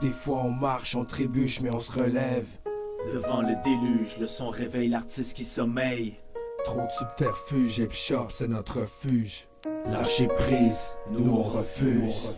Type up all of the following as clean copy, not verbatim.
Des fois on marche, on trébuche, mais on se relève. Devant le déluge, le son réveille l'artiste qui sommeille. Trop de subterfuges, et shop, c'est notre refuge. Lâcher prise, nous on refuse.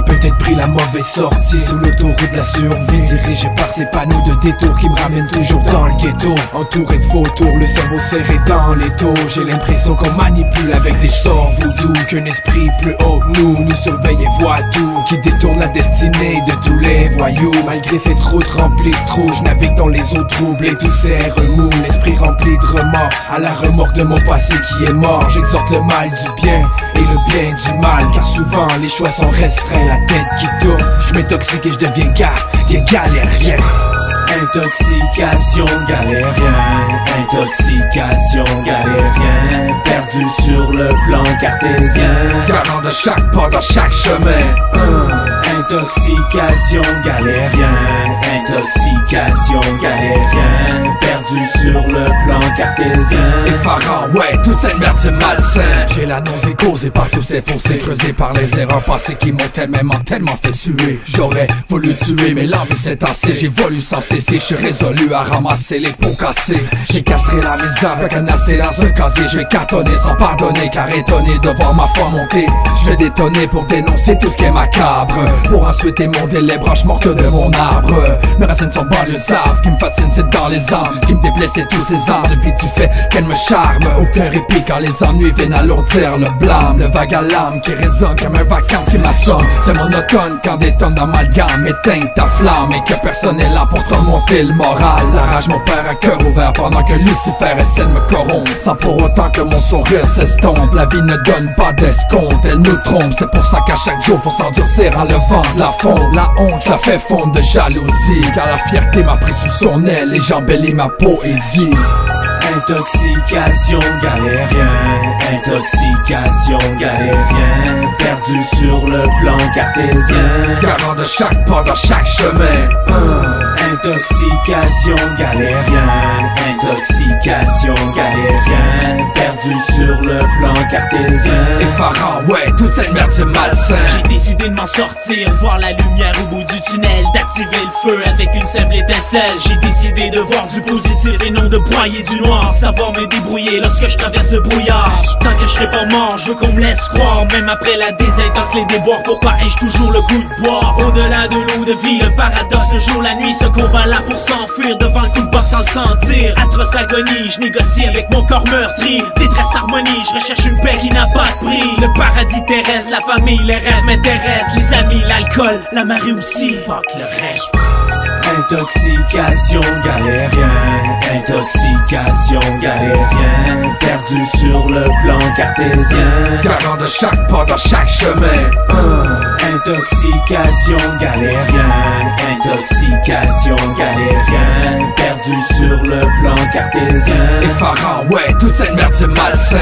Peut-être pris la mauvaise sortie sous l'autoroute de la survie, dirigé par ces panneaux de détour qui me ramènent toujours dans le ghetto. Entouré de vautours, le cerveau serré dans les taux. J'ai l'impression qu'on manipule avec des sorts voodoo, qu'un esprit plus haut que nous surveille et voit tout, qui détourne la destinée de tous les voyous. Malgré cette route remplie de trous, je navigue dans les eaux troubles et tous ces remous. L'esprit rempli de remords, à la remorque de mon passé qui est mort. J'exhorte le mal du bien et le bien du mal, car souvent les choix sont restreints. La tête qui tourne, je m'intoxique et je deviens galérien. Intoxication galérien, intoxication galérien, perdu sur le plan cartésien, garant de chaque pas dans chaque chemin. Intoxication galérien, intoxication galérien, perdu sur le plan cartésien. Effarant, ouais, toute cette merde c'est malsain. J'ai la nausée causée par tous ces fossés, creusés par les erreurs passées qui m'ont tellement fait suer. J'aurais voulu tuer mais l'envie s'est tassée. J'ai voulu sans cesser, je suis résolu à ramasser les pots cassés. J'ai castré la misère, cadenassé dans un casier. Je vais cartonner sans pardonner, car étonné de voir ma foi monter. Je vais détonner pour dénoncer tout ce qui est macabre, pour ensuite émonder les branches mortes de mon arbre. Mes racines sont banlieusardes, ce qui me fascine c'est dans les arbres. Ce qui me déplaît c'est tous ces arbres, depuis tu fais qu'elle me charme. Aucun répit quand les ennuis viennent alourdir le blâme. Le vague à l'âme qui résonne comme un vacarme qui m'assomme. C'est monotone quand des tonnes d'amalgame éteignent ta flamme, et que personne n'est là pour te remonter le moral. La rage mon père à cœur ouvert pendant que Lucifer essaie de me corrompre, sans pour autant que mon sourire s'estompe. La vie ne donne pas d'escompte, elle nous trompe. C'est pour ça qu'à chaque jour faut s'endurcir en levant de la fonte. La honte la fait fondre de jalousie, car la fierté m'a pris sous son aile et j'embellis ma poésie. Intoxication galérien, intoxication galérien, perdu sur le plan cartésien, garant de chaque pas dans chaque chemin. Intoxication galérien, intoxication galérien, perdu sur le plan cartésien. Effarant, ouais, toute cette merde c'est malsain. J'ai décidé de m'en sortir, voir la lumière au bout du tunnel, d'activer le feu avec une simple étincelle. J'ai décidé de voir du positif et non de broyer du noir, savoir me débrouiller lorsque je traverse le brouillard. Tant que je serai pas mort, je veux qu'on me laisse croire, même après la désintox, les déboires, pourquoi ai-je toujours le goût de boire? Au-delà de l'eau de vie, le paradoxe, le jour, la nuit, ce combat là pour s'enfuir devant le coup de boxe sans le sentir. Atroce agonie, je négocie avec mon corps meurtri. Détresse harmonie, je recherche une paix qui n'a pas de prix. Le paradis terrestre, la famille, les rêves m'intéressent. Les amis, l'alcool, la marée aussi, fuck le reste. Intoxication galérien, intoxication galérien, perdu sur le plan cartésien, garant de chaque pas dans chaque chemin. Intoxication galérien, intoxication galérien, perdu sur le plan cartésien. Effarant, ouais, toute cette merde c'est malsain.